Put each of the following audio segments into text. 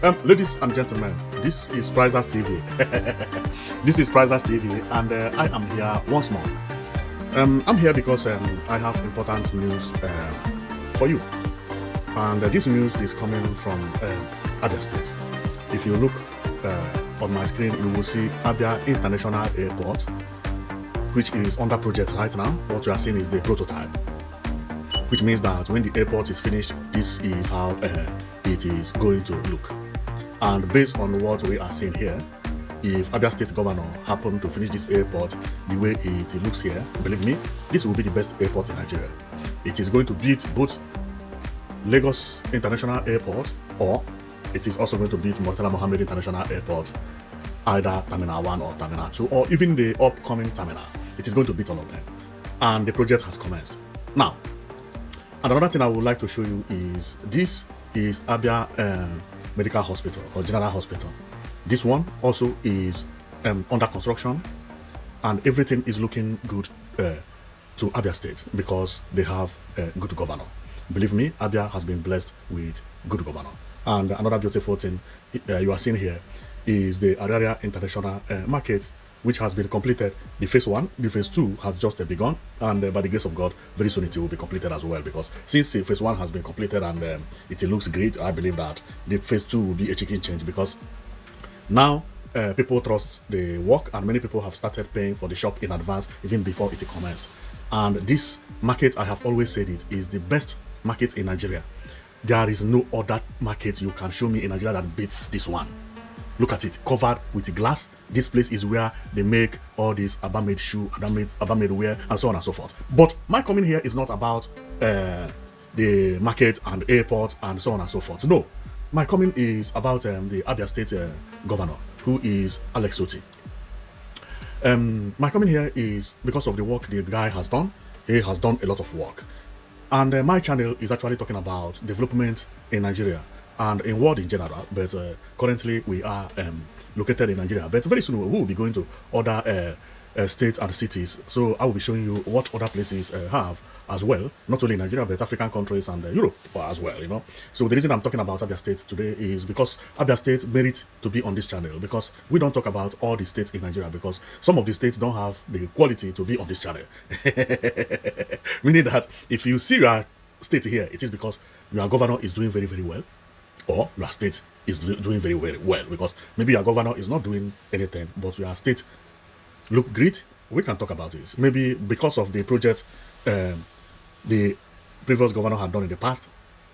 Ladies and gentlemen, this is Prizers TV. This is Prizers TV, and I am here once more. I'm here because I have important news for you, and this news is coming from Abia State. If you look on my screen, you will see Abia International Airport, which is under project right now. What you are seeing is the prototype, which means that when the airport is finished, this is how it is going to look. And based on what we are seeing here, if Abia State Governor happened to finish this airport the way it looks here, believe me, this will be the best airport in Nigeria. It is going to beat both Lagos International Airport, or it is also going to beat Murtala Mohammed International Airport, either Terminal 1 or Terminal 2, or even the upcoming terminal. It is going to beat all of them. And the project has commenced. Now, another thing I would like to show you is this is Abia Medical Hospital or General Hospital. This one also is under construction, and everything is looking good to Abia State because they have a good governor. Believe me, Abia has been blessed with good governor. And another beautiful thing you are seeing here is the Araria International Market, which has been completed. The phase 1, the phase 2 has just begun, and by the grace of God, very soon it will be completed as well, because since phase 1 has been completed and it looks great, I believe that the phase 2 will be a chicken change, because now people trust the work, and many people have started paying for the shop in advance even before it commenced. And this market, I have always said it, is the best market in Nigeria. There is no other market you can show me in Nigeria that beats this one. Look at it, covered with glass. This place is where they make all these Abba-made shoe, Abba-made wear, and so on and so forth. But my coming here is not about the market and airport and so on and so forth. No, my coming is about the Abia State governor, who is Alex Otti. My coming here is because of the work the guy has done. He has done a lot of work. And my channel is actually talking about development in Nigeria and in world in general, but currently we are located in Nigeria, but very soon we will be going to other states and cities. So I will be showing you what other places have as well, not only in Nigeria but African countries and Europe as well, you know. So the reason I'm talking about Abia State today is because Abia State merits to be on this channel, because we don't talk about all the states in Nigeria, because some of the states don't have the quality to be on this channel. Meaning that if you see your state here, it is because your governor is doing very, very well, or your state is doing very, very well, because maybe your governor is not doing anything, but your state look great. We can talk about it. Maybe because of the project the previous governor had done in the past,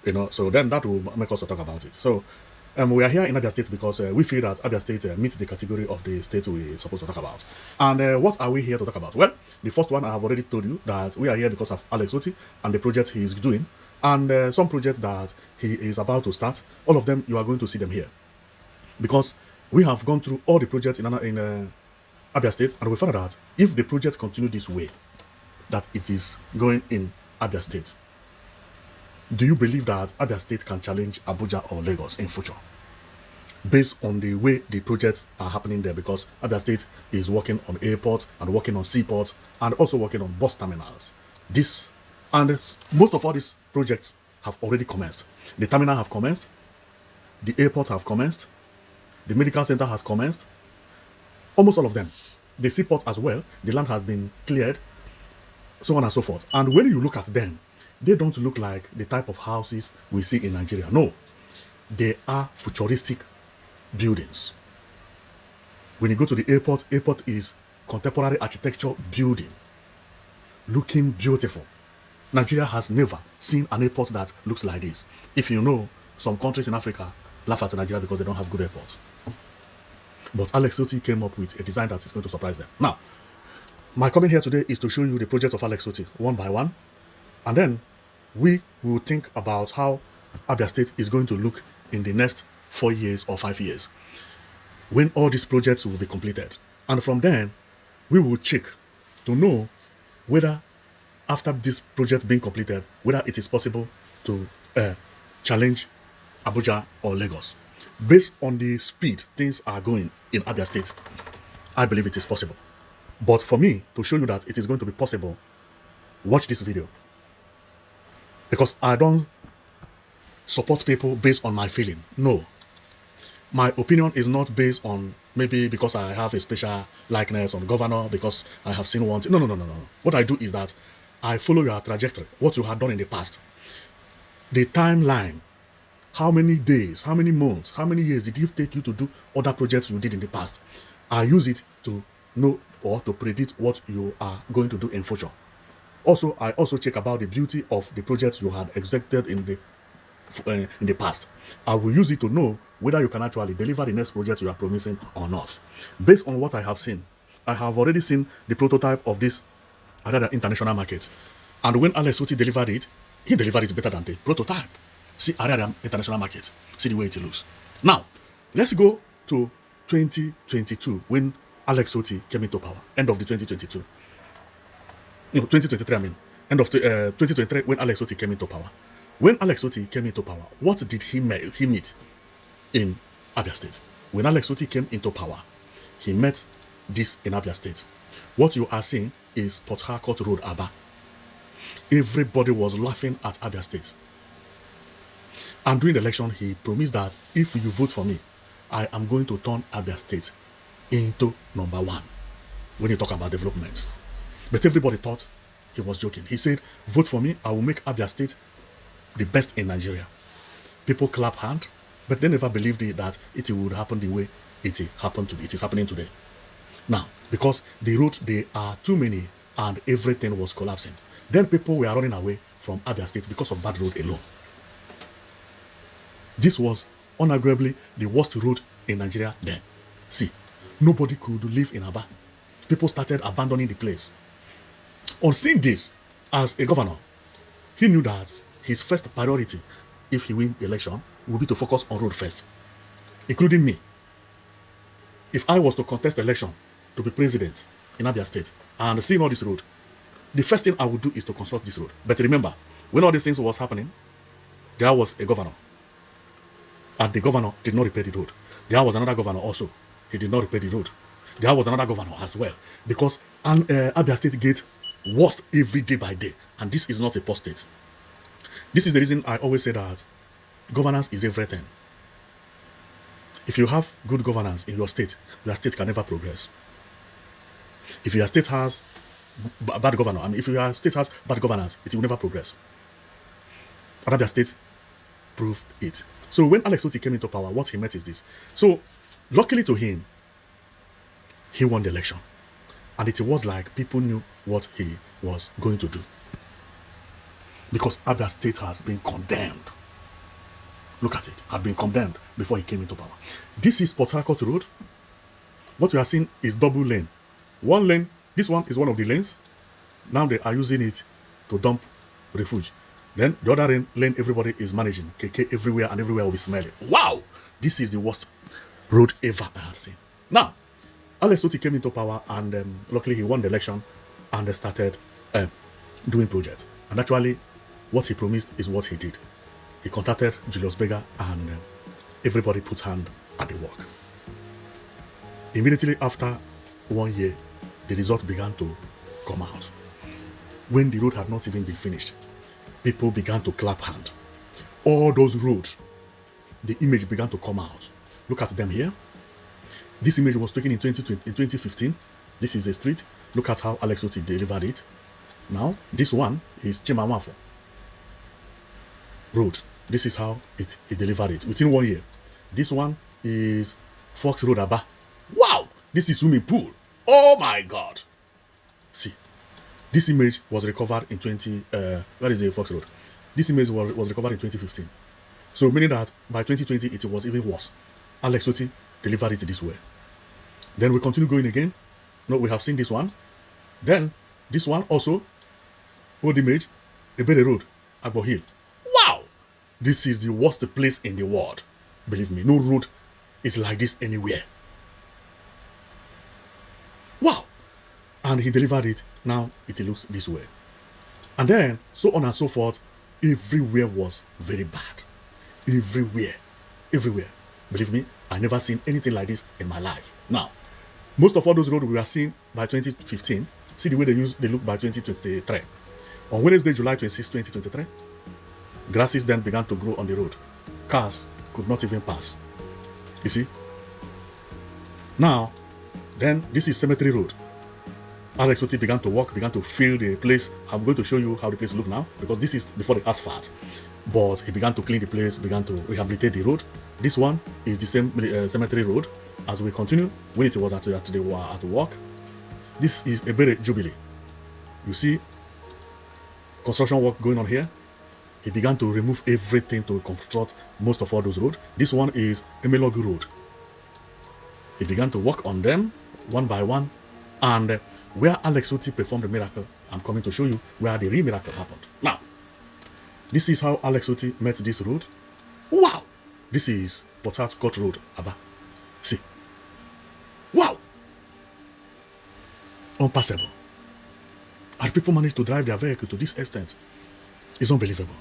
you know, so then that will make us to talk about it. So we are here in Abia State because we feel that Abia State meets the category of the state we're supposed to talk about. And what are we here to talk about? Well, the first one, I have already told you that we are here because of Alex Otti and the project he is doing, and some projects that he is about to start. All of them, you are going to see them here, because we have gone through all the projects in Abia State, and we found that if the project continue this way, that it is going in Abia State, do you believe that Abia State can challenge Abuja or Lagos in future, based on the way the projects are happening there? Because Abia State is working on airports and working on seaports and also working on bus terminals. This and most of all these projects have already commenced. The terminal have commenced, the airport have commenced, the medical center has commenced, almost all of them. The seaport as well, the land has been cleared, so on and so forth. And when you look at them, they don't look like the type of houses we see in Nigeria. No, they are futuristic buildings. When you go to the airport, airport is contemporary architecture building, looking beautiful. Nigeria has never seen an airport that looks like this. If you know, some countries in Africa laugh at Nigeria because they don't have good airports. But Alex Otti came up with a design that is going to surprise them. Now, my comment here today is to show you the project of Alex Otti one by one, and then we will think about how Abia State is going to look in the next 4 years or 5 years, when all these projects will be completed. And from then, we will check to know whether after this project being completed, whether it is possible to challenge Abuja or Lagos. Based on the speed things are going in Abia State, I believe it is possible. But for me to show you that it is going to be possible, watch this video. Because I don't support people based on my feeling. No. My opinion is not based on maybe because I have a special likeness on the governor, because I have seen one. No, no, no, no, no. What I do is that I follow your trajectory, what you have done in the past, the timeline, how many days, how many months, how many years did it take you to do other projects you did in the past. I use it to know or to predict what you are going to do in future. Also, I also check about the beauty of the projects you had executed in the past. I will use it to know whether you can actually deliver the next project you are promising or not. Based on what I have seen, I have already seen the prototype of this another international market. And when Alex Otti delivered it, he delivered it better than the prototype. See, another international market. See the way it looks. Now, let's go to 2022 when Alex Otti came into power. End of the 2022. 2023, I mean. End of 2023 when Alex Otti came into power. When Alex Otti came into power, what did he meet in Abia State? When Alex Otti came into power, he met this in Abia State. What you are seeing is Port Harcourt Road, Aba. Everybody was laughing at Abia State. And during the election, he promised that if you vote for me, I am going to turn Abia State into number one when you talk about development. But everybody thought he was joking. He said, vote for me, I will make Abia State the best in Nigeria. People clap hand, but they never believed that it would happen the way it is happening today. Now, because the roads, they are too many and everything was collapsing. Then people were running away from Abia State because of bad road alone. This was unarguably the worst road in Nigeria then. See, nobody could live in Aba. People started abandoning the place. On seeing this, as a governor, he knew that his first priority, if he wins the election, will be to focus on road first, including me. If I was to contest election to be president in Abia State and seeing all this road, the first thing I would do is to construct this road. But remember, when all these things was happening, there was a governor, and the governor did not repair the road. There was another governor also. He did not repair the road. There was another governor as well, because Abia State gets worse every day by day, and this is not a poor state. This is the reason I always say that governance is everything. If you have good governance in your state can never progress. If your state has bad governance, if your state has bad governance, it will never progress. Abia State proved it. So when Alex Otti came into power, what he met is this. So luckily to him, he won the election. And it was like people knew what he was going to do. Because Abia State has been condemned. Look at it, had been condemned before he came into power. This is Port Harcourt Road. What you are seeing is double lane. One lane, this one is one of the lanes. Now they are using it to dump refuge. Then the other lane everybody is managing. KK everywhere, and everywhere will be smelling. Wow! This is the worst road ever I had seen. Now, Alex Otti came into power, and luckily he won the election, and they started doing projects. And actually, what he promised is what he did. He contacted Julius Berger, and everybody put hand at the work. Immediately after 1 year, the result began to come out. When the road had not even been finished, people began to clap hand. All those roads, the image began to come out. Look at them here. This image was taken in 2015. This is a street. Look at how Alex Otti delivered it. Now, this one is Chimamafo Road. This is how he delivered it within 1 year. This one is Fox Road, Aba. Wow! This is swimming pool. Oh my God! See, this image was recovered in where is the Fox Road? This image was recovered in 2015. So meaning that by 2020 it was even worse. Alex Otti delivered it this way. Then we continue going again. No, we have seen this one. Then this one also, old image, Ebere Road, Agbo Hill. Wow! This is the worst place in the world. Believe me, no road is like this anywhere. Wow! And he delivered it. Now it looks this way. And then, so on and so forth, everywhere was very bad. Everywhere. Everywhere. Believe me, I never seen anything like this in my life. Now, most of all those roads we were seeing by 2015, see the way they look by 2023. On Wednesday, July 26, 2023, grasses then began to grow on the road. Cars could not even pass. You see? Now, then this is Cemetery Road. Alex Otti began to walk, began to fill the place. I'm going to show you how the place look now, because this is before the asphalt. But he began to clean the place, began to rehabilitate the road. This one is the same Cemetery Road. As we continue, when it was at work, this is a Bere Jubilee. You see construction work going on here. He began to remove everything to construct most of all those roads. This one is Emelogu Road. He began to work on them one by one, and where Alex Otti performed the miracle, I'm coming to show you where the real miracle happened. Now, this is how Alex Otti met this road. Wow! This is Port Harcourt Road, Aba. See. Wow! Unpassable. And people managed to drive their vehicle to this extent. It's unbelievable.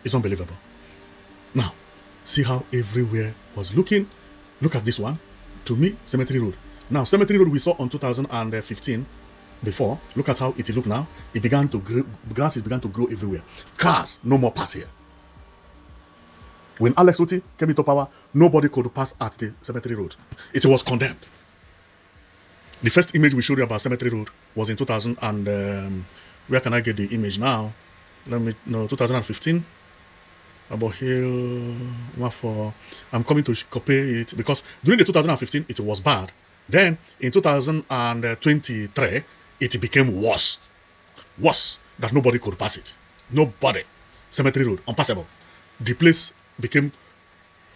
It's unbelievable. Now, see how everywhere was looking. Look at this one. To me, Cemetery Road. Now, Cemetery Road we saw on 2015 before. Look at how it look now. It began to grow, grasses began to grow everywhere. Cars, no more pass here. When Alex Otti came into power, nobody could pass at the Cemetery Road. It was condemned. The first image we showed you about Cemetery Road was in 2000 and where can I get the image now? 2015. About here, I'm coming to copy it because during the 2015 it was bad. Then in 2023 it became worse that nobody could pass it. Nobody. Cemetery Road, unpassable. The place became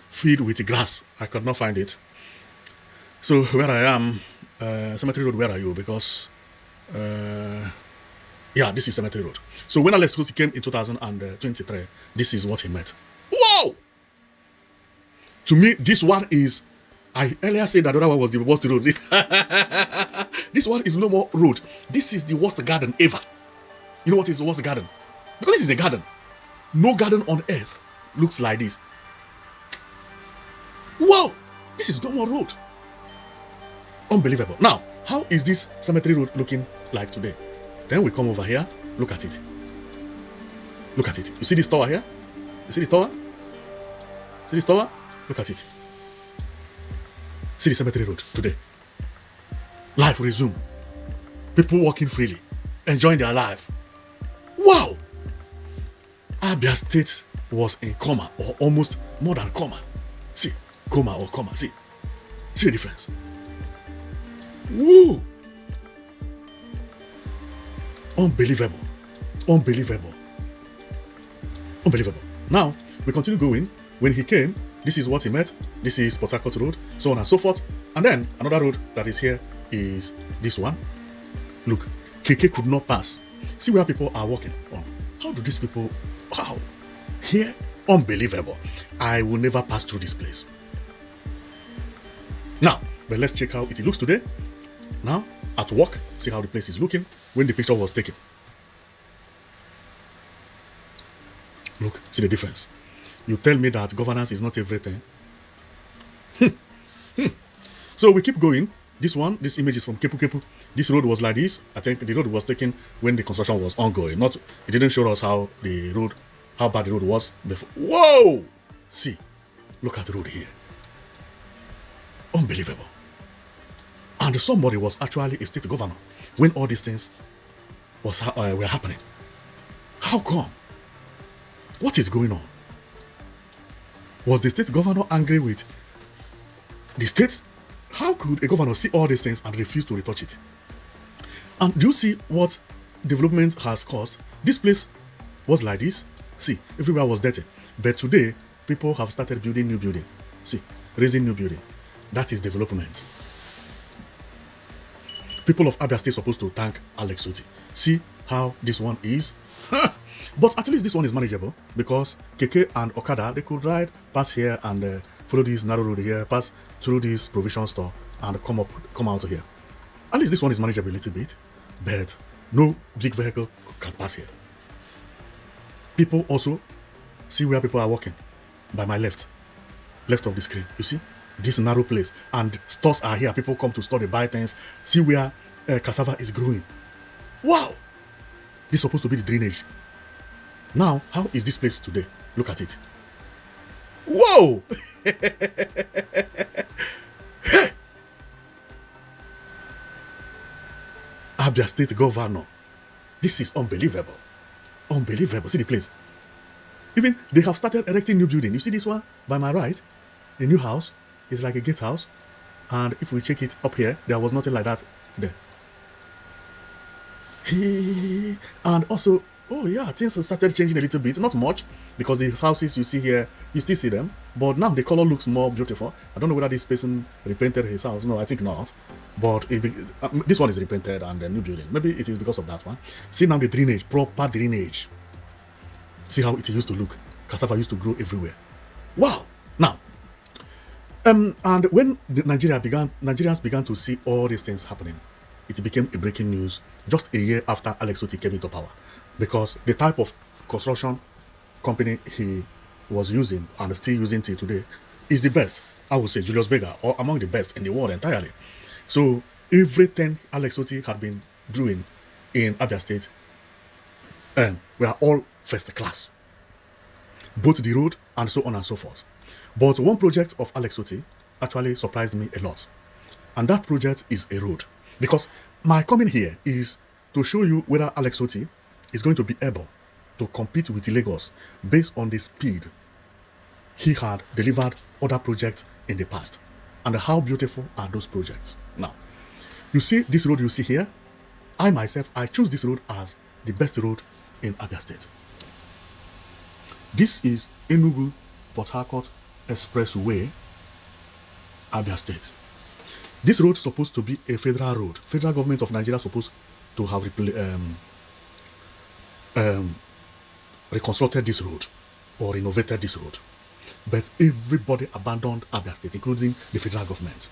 filled with grass. I could not find it. So where I am, Cemetery Road, where are you? Because yeah, this is Cemetery Road. So when Alex Otti came in 2023, this is what he met. Whoa! To me, this one is, I earlier said that the other one was the worst road. This one is no more road. This is the worst garden ever. You know what is the worst garden? Because this is a garden. No garden on earth looks like this. Wow! This is no more road. Unbelievable. Now, how is this Cemetery Road looking like today? Then we come over here. Look at it. Look at it. You see this tower here? You see the tower? See this tower? Look at it. See the Cemetery Road today. Life resume. People walking freely, enjoying their life. Wow! Abia State was in coma, or almost more than coma. See, coma or coma. See the difference. Woo! Unbelievable. Unbelievable. Unbelievable. Now, we continue going. When he came, this is what he met. This is Port Harcourt Road, so on and so forth. And then another road that is here is this one. Look, KK could not pass. See where people are walking on. How do these people, wow, here, unbelievable. I will never pass through this place. Now, but let's check how it looks today. Now, at work, see how the place is looking when the picture was taken. Look, see the difference. You tell me that governance is not everything. So we keep going. This one, this image is from Kepu Kepu. This road was like this. I think the road was taken when the construction was ongoing. It didn't show us how bad the road was before. Whoa! See, look at the road here. Unbelievable. And somebody was actually a state governor when all these things were happening. How come? What is going on? Was the state governor angry with the state? How could a governor see all these things and refuse to retouch it? And do you see what development has caused? This place was like this. See, everywhere was dirty. But today, people have started building new building. See, raising new building. That is development. People of Abia State supposed to thank Alex Otti. See how this one is? But at least this one is manageable because KK and Okada, they could ride past here and follow this narrow road here, pass through this provision store and come out here. At least this one is manageable a little bit, but no big vehicle can pass here. People also, see where people are walking by my left of the screen. You see this narrow place, and stores are here. People come to store, they buy things. See where cassava is growing. Wow! This is supposed to be the drainage. Now, how is this place today? Look at it. Whoa! Abia State governor. This is unbelievable. Unbelievable. See the place. Even they have started erecting new building. You see this one by my right? A new house. It's like a gatehouse. And if we check it up here, there was nothing like that there. And also, oh yeah, things started changing a little bit. Not much, because the houses you see here, you still see them. But now the color looks more beautiful. I don't know whether this person repainted his house. No, I think not. But this one is repainted and a new building. Maybe it is because of that one. See now the drainage, proper drainage. See how it used to look. Cassava used to grow everywhere. Wow. Now, and when Nigerians began to see all these things happening, it became a breaking news just a year after Alex Otti came into power, because the type of construction company he was using and still using till today is the best. I would say Julius Berger, or among the best in the world entirely. So everything Alex Otti had been doing in Abia State, we are all first class, both the road and so on and so forth. But one project of Alex Otti actually surprised me a lot, and that project is a road. Because my coming here is to show you whether Alex Otti is going to be able to compete with Lagos based on the speed he had delivered other projects in the past, and how beautiful are those projects. Now, you see this road you see here, I choose this road as the best road in Abia State. This is Enugu Port Harcourt Expressway, Abia State. This road is supposed to be a federal road. Federal government of Nigeria is supposed to have reconstructed this road or renovated this road. But everybody abandoned Abia State, including the federal government.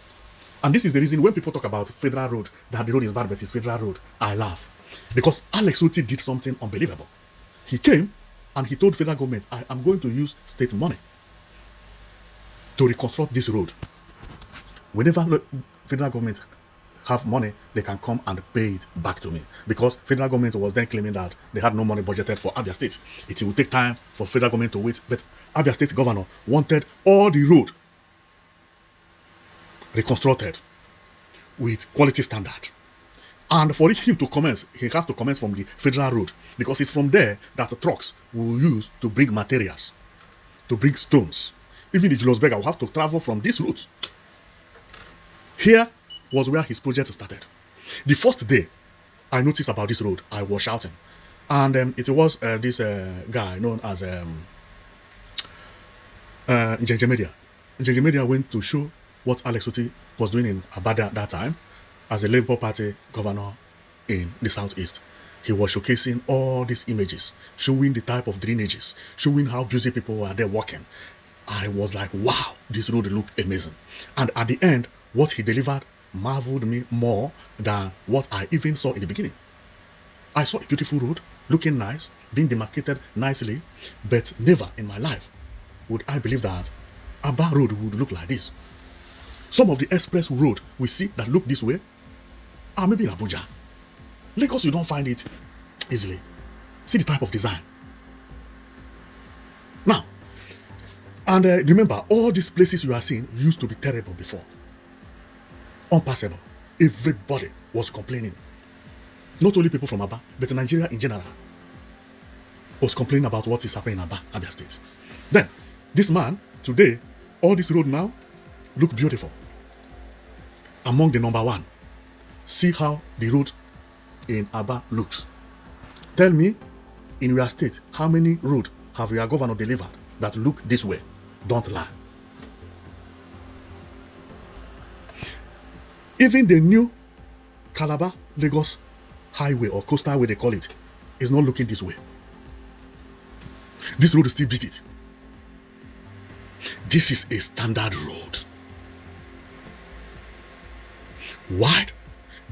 And this is the reason when people talk about federal road, that the road is bad, but it's federal road, I laugh. Because Alex Otti did something unbelievable. He came and he told federal government, I am going to use state money to reconstruct this road. Whenever federal government have money, they can come and pay it back to me. Because federal government was then claiming that they had no money budgeted for Abia State. It will take time for federal government to wait. But Abia State governor wanted all the road reconstructed with quality standard. And for him to commence, he has to commence from the federal road, because it's from there that the trucks will use to bring materials, to bring stones. Even the Julius Berger will have to travel from this route. Here was where his project started. The first day I noticed about this road, I was shouting. And it was this guy known as Njeje Media. Njeje Media went to show what Alex Otti was doing in Abada at that time as a Labour Party governor in the southeast. He was showcasing all these images, showing the type of drainages, showing how busy people were there working. I was like, wow, this road looked amazing. And at the end, what he delivered marveled me more than what I even saw in the beginning. I saw a beautiful road, looking nice, being demarcated nicely, but never in my life would I believe that Aba Road would look like this. Some of the express road we see that look this way are maybe in Abuja. Lagos, you don't find it easily. See the type of design. Now, and remember, all these places you are seeing used to be terrible before. Unpassable. Everybody was complaining. Not only people from Aba, but Nigeria in general was complaining about what is happening in Abia State. Then, this man, today, all this road now look beautiful. Among the number one. See how the road in Aba looks. Tell me, in your state, how many roads have your governor delivered that look this way? Don't lie. Even the new Calabar-Lagos highway, or coastal highway they call it, is not looking this way. This road still beat it. This is a standard road. Wide,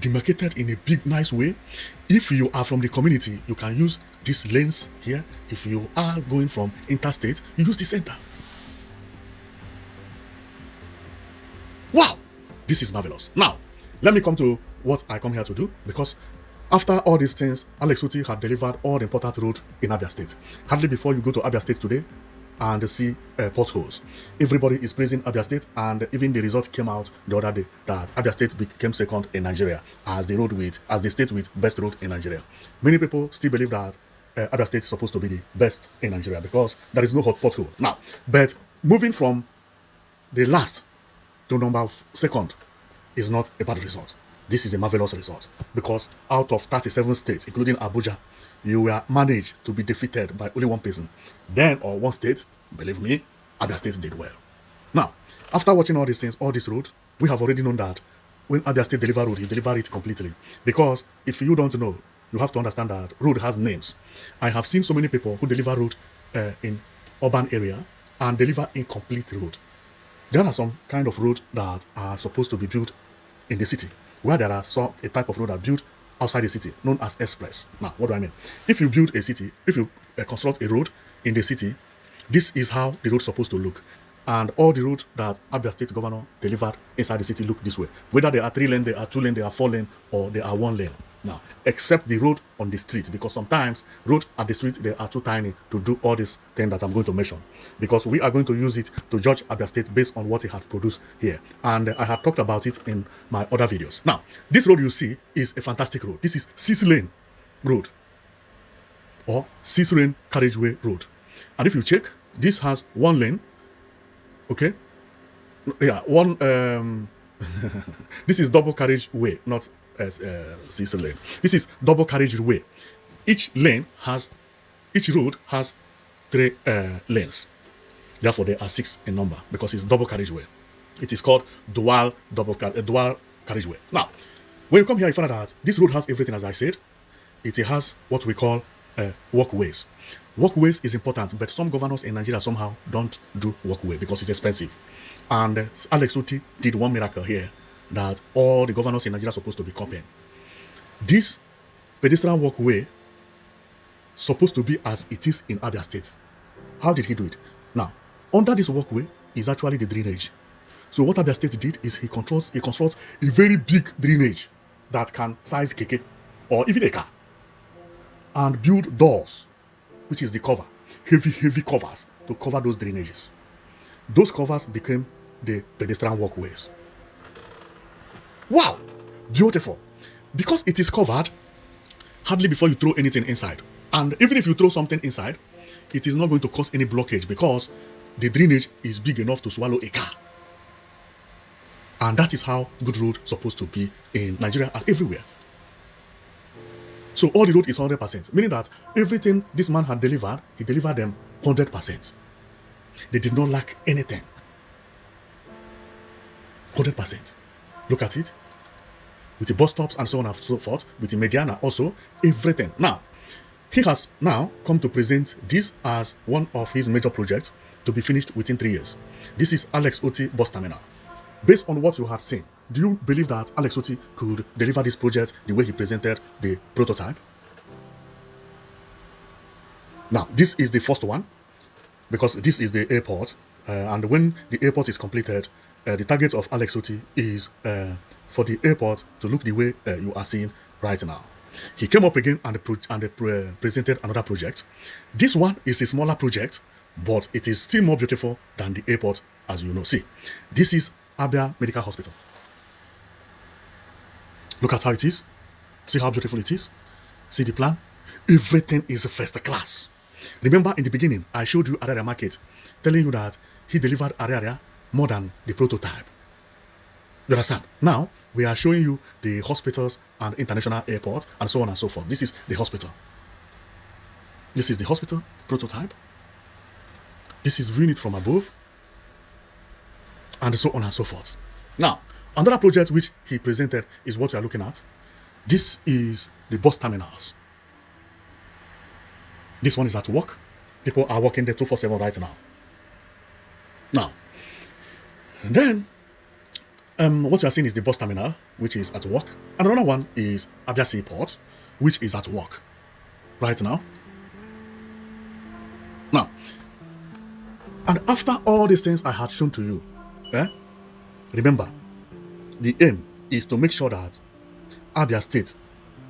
demarcated in a big, nice way. If you are from the community, you can use these lanes here. If you are going from interstate, you use the center. Wow, this is marvelous. Now, let me come to what I come here to do, because after all these things, Alex Otti had delivered all the important roads in Abia State. Hardly before you go to Abia State today, and see potholes. Everybody is praising Abia State, and even the result came out the other day that Abia State became second in Nigeria as the state with best road in Nigeria. Many people still believe that Abia State is supposed to be the best in Nigeria because there is no hot pothole now. But moving from the last to number second is not a bad result. This is a marvelous result because out of 37 states, including Abuja, you were managed to be defeated by only one person. Then, or one state, believe me, Abia State did well. Now, after watching all these things, all this road, we have already known that when Abia State delivered road, he delivered it completely. Because if you don't know, you have to understand that road has names. I have seen so many people who deliver road in urban area and deliver incomplete road. There are some kind of road that are supposed to be built in the city, where there are a type of road that are built outside the city, known as express. Now, what do I mean? If you build a city, if you construct a road in the city, this is how the road is supposed to look. And all the roads that Abia State governor delivered inside the city look this way. Whether they are 3 lane, they are 2 lane, they are 4 lane, or they are 1 lane. Now, except the road on the street, because sometimes road at the street, they are too tiny to do all this thing that I'm going to mention. Because we are going to use it to judge Abia State based on what it had produced here. And I had talked about it in my other videos. Now, this road you see is a fantastic road. This is 6 lane road or 6 lane carriageway road. And if you check, this has 1 lane. Okay, yeah, one this is double carriageway, not as 6 lane. This is double carriageway. Each road has 3 lanes. Therefore, there are 6 in number because it's double carriageway. It is called dual carriageway. Now, when you come here, you find out that this road has everything, as I said. It has what we call walkways. Walkways is important, but some governors in Nigeria somehow don't do walkway because it's expensive. And Alex Otti did one miracle here that all the governors in Nigeria are supposed to be copying. This pedestrian walkway supposed to be as it is in Abia State. How did he do it? Now, under this walkway is actually the drainage. So what Abia State did is he constructs a very big drainage that can size keke or even a car, and build doors, which is the cover, heavy covers to cover those drainages. Those covers became the pedestrian walkways. Wow, beautiful. Because it is covered, hardly before you throw anything inside. And even if you throw something inside, it is not going to cause any blockage because the drainage is big enough to swallow a car. And that is how good road is supposed to be in Nigeria and everywhere. So all the road is 100%, meaning that everything this man had delivered, he delivered them 100%. They did not lack anything. 100%. Look at it. With the bus stops and so on and so forth, with the Mediana also, everything. Now, he has now come to present this as one of his major projects to be finished within 3 years. This is Alex Otti Bus Terminal. Based on what you had seen, do you believe that Alex Otti could deliver this project the way he presented the prototype? Now, this is the first one, because this is the airport, and when the airport is completed, the target of Alex Otti is for the airport to look the way you are seeing right now. He came up again and presented another project. This one is a smaller project, but it is still more beautiful than the airport, as you know. See, this is Abia Medical Hospital. Look at how it is. See how beautiful it is. See the plan. Everything is first class. Remember in the beginning, I showed you Araria Market, telling you that he delivered Araria more than the prototype. You understand? Now, we are showing you the hospitals and international airport and so on and so forth. This is the hospital. This is the hospital prototype. This is viewing it from above. And so on and so forth. Now, another project which he presented is what we are looking at. This is the bus terminals. This one is at work. People are working there 24/7 right now. Now, then, what you are seeing is the bus terminal, which is at work. And another one is Abia Seaport, which is at work right now. Now, and after all these things I had shown to you, remember, the aim is to make sure that Abia State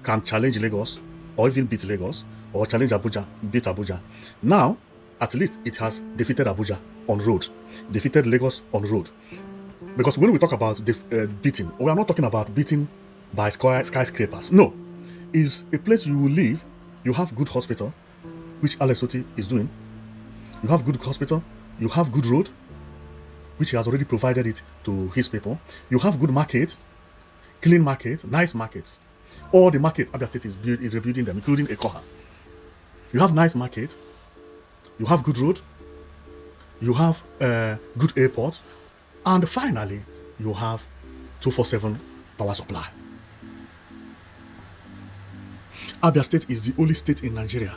can challenge Lagos or even beat Lagos, or challenge Abuja, beat Abuja. Now, at least it has defeated Abuja on road, defeated Lagos on road. Because when we talk about beating, we are not talking about beating by skyscrapers. No, it's a place you will live. You have good hospital, which Alex Otti is doing. You have good hospital. You have good road, which he has already provided it to his people. You have good market, clean market, nice markets. All the markets Abia State is rebuilding them, including Ekoha. You have nice market. You have good road. You have good airport. And finally, you have 247 power supply. Abia State is the only state in Nigeria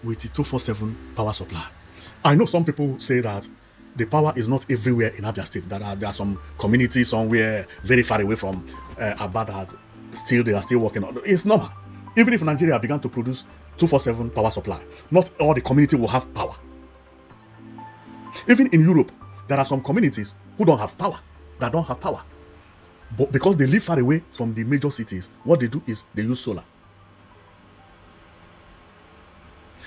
with the 247 power supply. I know some people say that the power is not everywhere in Abia State. That there are some communities somewhere very far away from Aba that they are still working on. It's normal. Even if Nigeria began to produce 247 power supply, not all the community will have power. Even in Europe, there are some communities who don't have power, But because they live far away from the major cities, what they do is they use solar.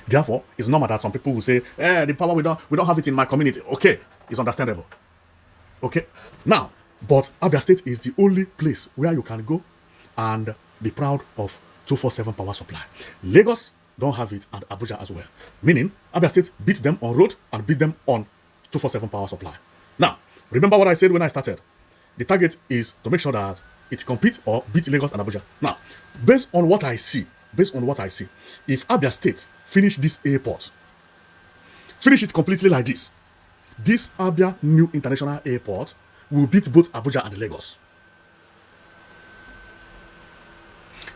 Therefore, it's normal that some people will say, the power, we don't have it in my community. Okay, it's understandable. Okay, now, but Abia State is the only place where you can go and be proud of 247 power supply. Lagos don't have it, and Abuja as well. Meaning, Abia State beat them on road and beat them on 247 power supply. Now, remember what I said when I started. The target is to make sure that it competes or beat Lagos and Abuja. Now, based on what I see, if Abia State finish this airport, finish it completely like this Abia New International Airport will beat both Abuja and Lagos.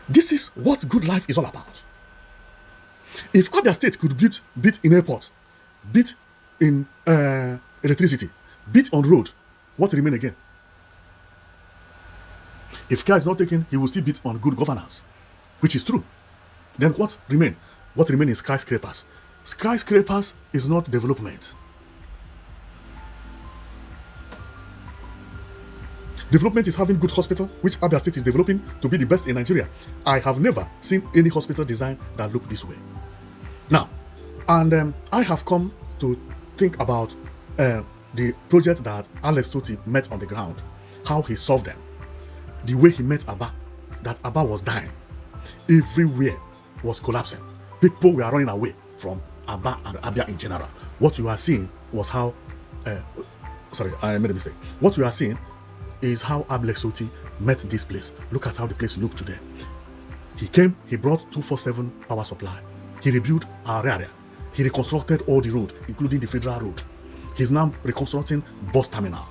This is what good life is all about. If Abia State could beat in airport, beat in electricity, beat on road, what remain again? If care is not taken, he will still beat on good governance, which is true. Then what remain? What remain is skyscrapers. Skyscrapers is not development. Development is having good hospital, which Abia State is developing to be the best in Nigeria. I have never seen any hospital design that look this way. Now, and I have come to think about the project that Alex Otti met on the ground, how he solved them, the way he met Aba, that Aba was dying. Everywhere was collapsing. People were running away from Aba and Abia in general. What you are seeing was how, sorry, I made a mistake. What we are seeing is how Alex Otti met this place. Look at how the place looked today. He came, he brought 247 power supply. He rebuilt our area. He reconstructed all the road, including the federal road. He's now reconstructing bus terminal.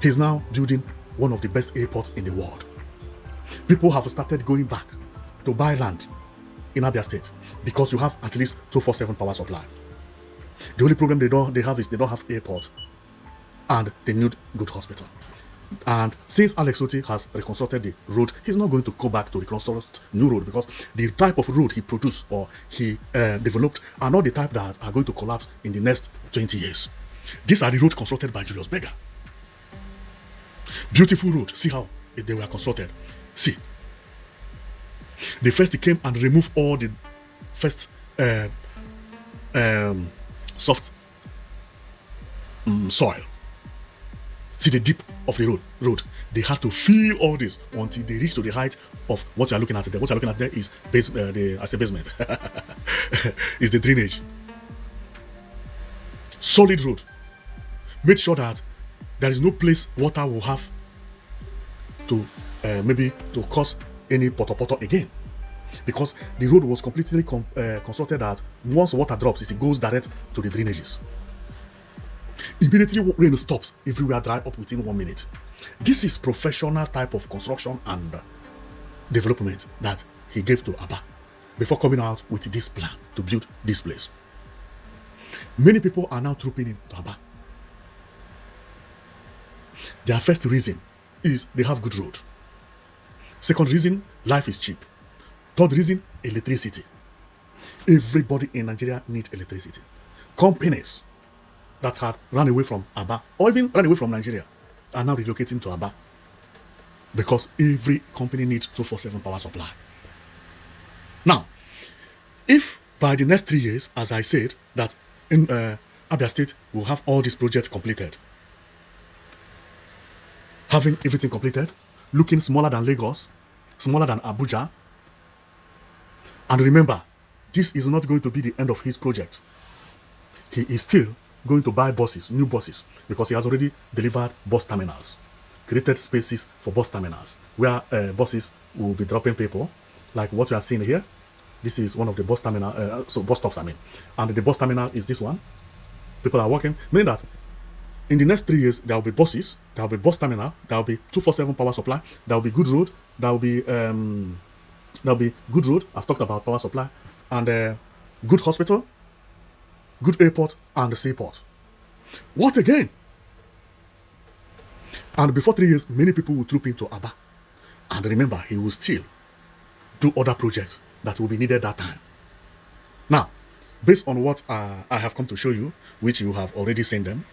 He's now building one of the best airports in the world. People have started going back to buy land in Abia State because you have at least 247 power supply. The only problem they have is they don't have airport and they need good hospital. And since Alex Otti has reconstructed the road, he's not going to go back to reconstruct new road because the type of road he produced or he developed are not the type that are going to collapse in the next 20 years. These are the roads constructed by Julius Berger. Beautiful road. See how they were constructed. See. They first came and removed all the first soft soil. See the dip of the road. They had to fill all this until they reach to the height of what you are looking at there. What you are looking at there is basement. Is the drainage. Solid road. Made sure that there is no place water will have to maybe to cause any poto again, because the road was completely constructed that once water drops, it goes direct to the drainages. Immediately rain stops, everywhere dry up within 1 minute. This is professional type of construction and development that he gave to Aba before coming out with this plan to build this place. Many people are now trooping into Aba. Their first reason is they have good road. Second reason, life is cheap. Third reason, electricity. Everybody in Nigeria needs electricity. Companies that had run away from Aba or even run away from Nigeria are now relocating to Aba because every company needs 247 power supply. Now, if by the next 3 years, as I said, that in Abia State will have all these projects completed. Having everything completed, looking smaller than Lagos, smaller than Abuja. And remember, this is not going to be the end of his project. He is still going to buy buses, new buses, because he has already delivered bus terminals, created spaces for bus terminals, where buses will be dropping people, like what we are seeing here. This is one of the bus terminal, so bus stops, I mean. And the bus terminal is this one. People are working, meaning that in the next 3 years, there will be buses, there will be bus terminal, there will be 247 power supply, there will be good road, there will be good road. I've talked about power supply, and good hospital, good airport, and the seaport. What again? And before 3 years, many people will troop into Aba. And remember, he will still do other projects that will be needed that time. Now, based on what I have come to show you, which you have already seen them,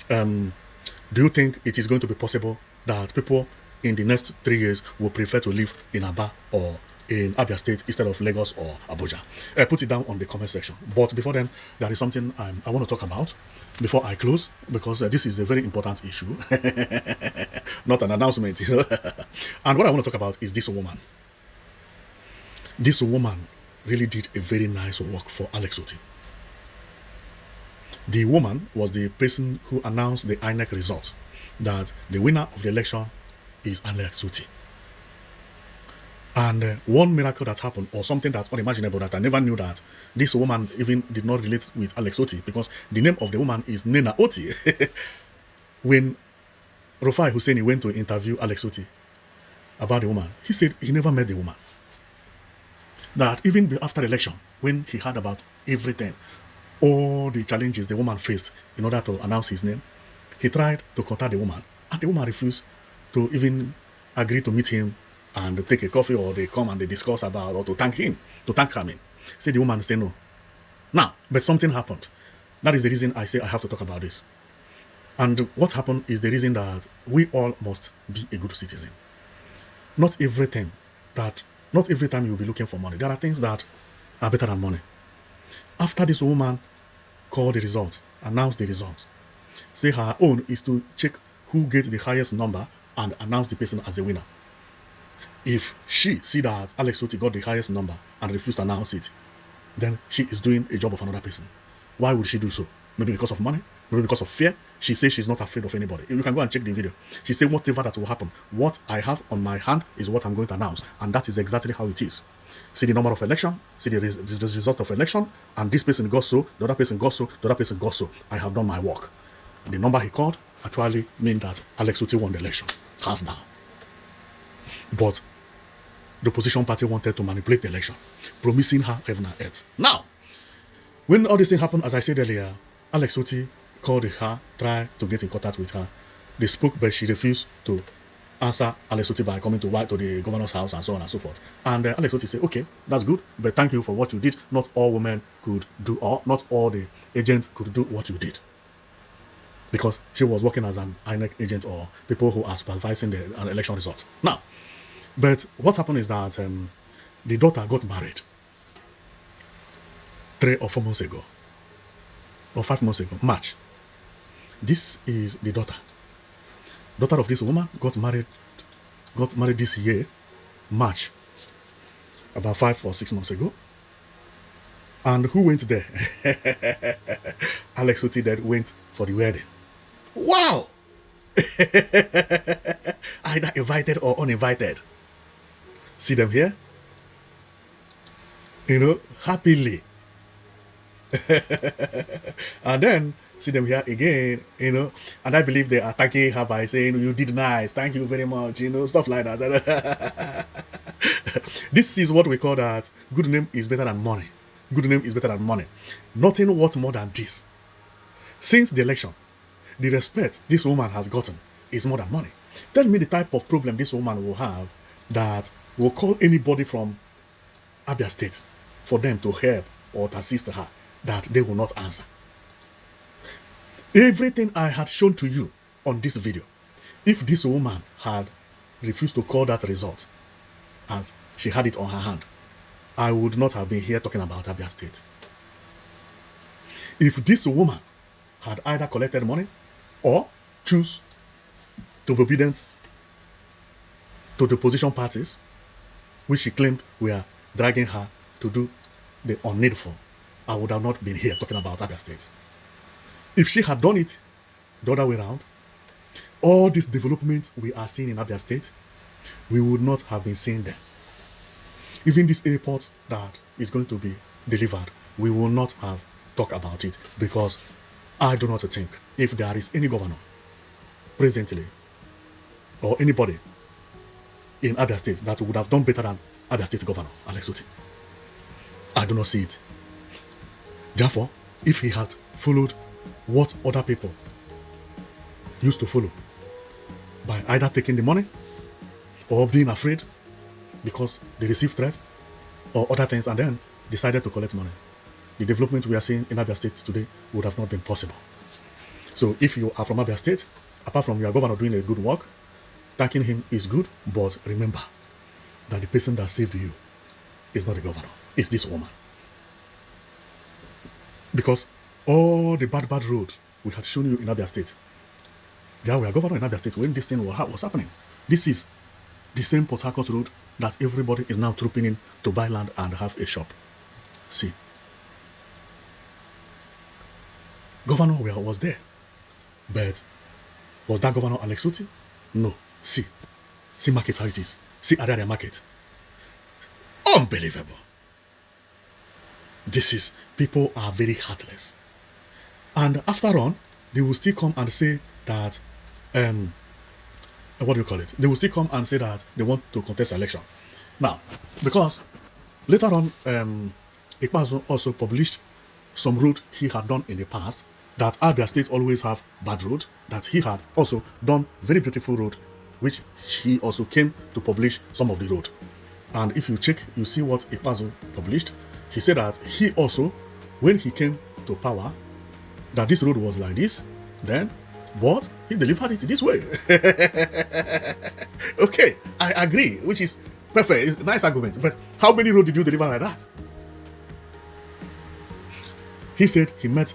do you think it is going to be possible that people in the next 3 years will prefer to live in Aba or in Abia State instead of Lagos or Abuja? Put it down on the comment section. But before then, there is something I want to talk about before I close, because this is a very important issue, not an announcement, you know. And what I want to talk about is this woman. This woman really did a very nice work for Alex Otti. The woman was the person who announced the INEC result, that the winner of the election is Alex Otti. And one miracle that happened, or something that's unimaginable, that I never knew, that this woman even did not relate with Alex Otti, because the name of the woman is Nena Otti. When Rufai Husseini went to interview Alex Otti about the woman, he said he never met the woman. That even after the election, when he heard about everything, all the challenges the woman faced in order to announce his name, he tried to contact the woman, and the woman refused to even agree to meet him and take a coffee, or they come and they discuss about, or to thank him, to thank her. Say the woman say no. Now, but something happened. That is the reason I say I have to talk about this. And what happened is the reason that we all must be a good citizen. Not every time you'll be looking for money. There are things that are better than money. After this woman called the result, announced the result, say her own is to check who gets the highest number and announce the person as a winner. If she see that Alex Otti got the highest number and refused to announce it, then she is doing a job of another person. Why would she do so? Maybe because of money, maybe because of fear. She says she's not afraid of anybody. You can go and check the video. She said whatever that will happen, what I have on my hand is what I'm going to announce. And that is exactly how it is. See the number of election, see the result of election, and this person got so, the other person got so, the other person got so. I have done my work. The number he called actually meant that Alex Otti won the election, hands down. But the opposition party wanted to manipulate the election, promising her heaven and earth. Now, when all this thing happened, as I said earlier, Alex Otti called her, tried to get in contact with her. They spoke, but she refused to answer Alex Otti by coming to the governor's house and so on and so forth. And Alex Otti said, okay, that's good, but thank you for what you did. Not all women could do, or not all the agents could do what you did. Because she was working as an INEC agent, or people who are supervising the election results. Now, but what happened is that the daughter got married 3 or 4 months ago, or 5 months ago, March. This is the daughter. Daughter of this woman got married this year, March, about 5 or 6 months ago. And who went there? Alex Otti that went for the wedding. Wow! Either invited or uninvited. See them here? You know, happily. And then see them here again, you know, and I believe they are thanking her by saying, you did nice, thank you very much, you know, stuff like that. This is what we call that good name is better than money. Good name is better than money. Nothing worth more than this. Since the election, the respect this woman has gotten is more than money. Tell me the type of problem this woman will have that will call anybody from Abia State for them to help or to assist her, that they will not answer. Everything I had shown to you on this video, if this woman had refused to call that result as she had it on her hand, I would not have been here talking about Abia State. If this woman had either collected money or choose to be obedient to the opposition parties, which she claimed were dragging her to do the unneedful, I would have not been here talking about Abia State. If she had done it the other way around, all this development we are seeing in Abia State, we would not have been seeing them. Even this airport that is going to be delivered, we will not have talked about it, because I do not think if there is any governor presently or anybody in Abia State that would have done better than Abia State Governor Alex Otti, I do not see it. Therefore, if he had followed what other people used to follow, by either taking the money or being afraid because they received threat or other things and then decided to collect money, the development we are seeing in Abia State today would have not been possible. So if you are from Abia State, apart from your governor doing a good work, thanking him is good, but remember that the person that saved you is not the governor, it's this woman. Because all the bad roads we had shown you in Abia State, there were governor in Abia State when this thing was happening. This is the same Port Harcourt road that everybody is now trooping in to buy land and have a shop. See, governor was there, but was that governor Alex Otti? No. See market how it is. See area market. Unbelievable. This is, people are very heartless. And after on, they will still come and say that, what do you call it? They will still come and say that they want to contest election. Now, because later on, Ikpeazu also published some road he had done in the past, that Abia State always have bad road, that he had also done very beautiful road, which he also came to publish some of the road. And if you check, you see what Ikpeazu published. He said that he also, when he came to power, that this road was like this, then, but he delivered it this way. Okay, I agree, which is perfect. It's a nice argument. But how many roads did you deliver like that? He said he met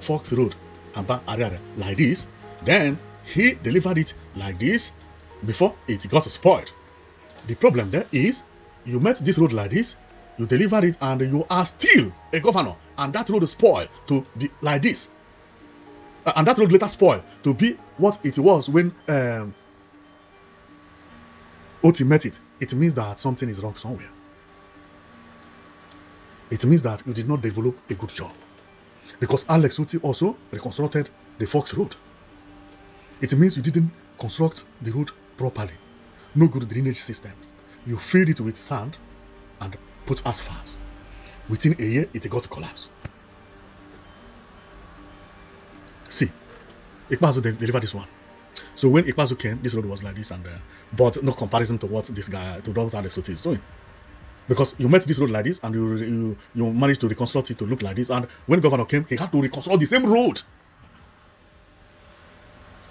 Fox Road and Ariare like this, then he delivered it like this before it got spoiled. The problem there is, you met this road like this, you deliver it, and you are still a governor, and that road is spoiled to be like this. And that road later spoiled to be what it was when Otti met it. It means that something is wrong somewhere. It means that you did not develop a good job. Because Alex Otti also reconstructed the Fox Road. It means you didn't construct the road properly. No good drainage system. You filled it with sand and put asphalt. Within a year, it got collapsed. See, Ikpeazu delivered this one. So when Ikpeazu came, this road was like this, and but no comparison to what this guy, to what Alex Otti is doing. Because you met this road like this, and you managed to reconstruct it to look like this, and when the governor came, he had to reconstruct the same road.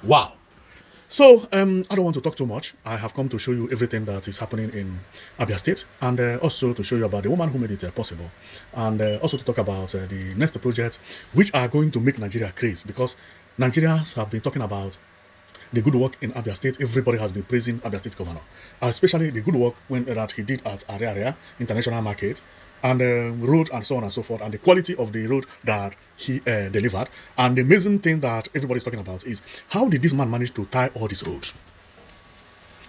Wow. So, I don't want to talk too much. I have come to show you everything that is happening in Abia State, and also to show you about the woman who made it possible, and also to talk about the next projects which are going to make Nigeria crazy, because Nigerians have been talking about the good work in Abia State. Everybody has been praising Abia State governor, especially the good work that he did at Area International Market, and road and so on and so forth, and the quality of the road that he delivered. And the amazing thing that everybody's talking about is, how did this man manage to tie all these roads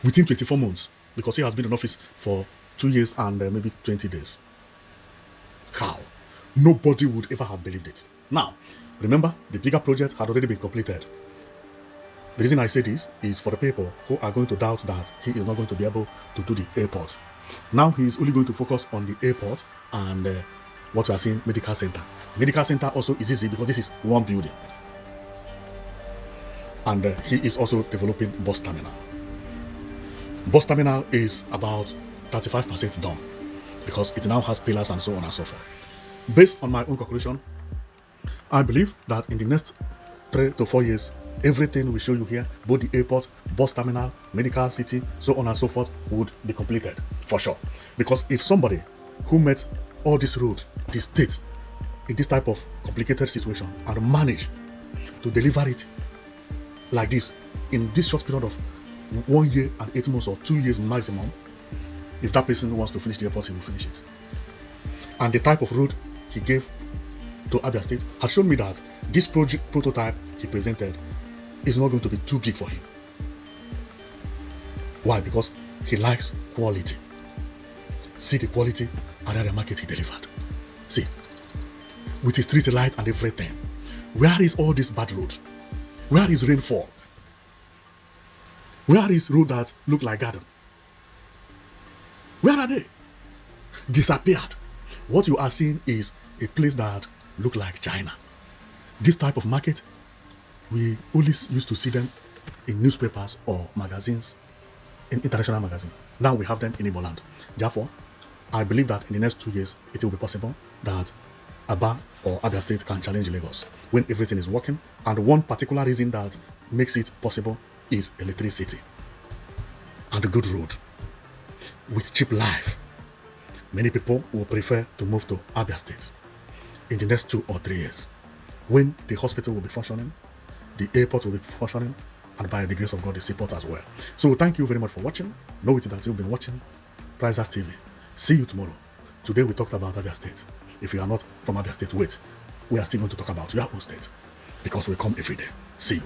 within 24 months? Because he has been in office for 2 years and maybe 20 days. How? Nobody would ever have believed it. Now, remember, the bigger project had already been completed. The reason I say this is for the people who are going to doubt that he is not going to be able to do the airport. Now he is only going to focus on the airport and what we are seeing, medical center. Medical center also is easy because this is one building. And he is also developing bus terminal. Bus terminal is about 35% done because it now has pillars and so on and so forth. Based on my own calculation, I believe that in the next 3 to 4 years, everything we show you here, both the airport, bus terminal, medical city, so on and so forth, would be completed for sure. Because if somebody who met all this road, the state, in this type of complicated situation and manage to deliver it like this in this short period of 1 year and 8 months or 2 years maximum, if that person wants to finish the airport, he will finish it. And the type of road he gave to Abia State had shown me that this project prototype he presented is not going to be too big for him. Why? Because he likes quality. See the quality and the market he delivered. See, with his street light and everything. Where is all this bad road? Where is rainfall? Where is road that look like garden? Where are they? Disappeared. What you are seeing is a place that look like China. This type of market, we only used to see them in newspapers or magazines, in international magazines. Now we have them in Igbo land. Therefore, I believe that in the next 2 years, it will be possible that Aba or Abia State can challenge Lagos when everything is working. And one particular reason that makes it possible is electricity and a good road. With cheap life, many people will prefer to move to Abia State in the next 2 or 3 years, when the hospital will be functioning, the airport will be functioning, and by the grace of God, the seaport as well. So thank you very much for watching. Know it that you've been watching Prizers TV. See you tomorrow. Today we talked about Abia State. If you are not from Abia State, wait. We are still going to talk about your own state, because we come every day. See you.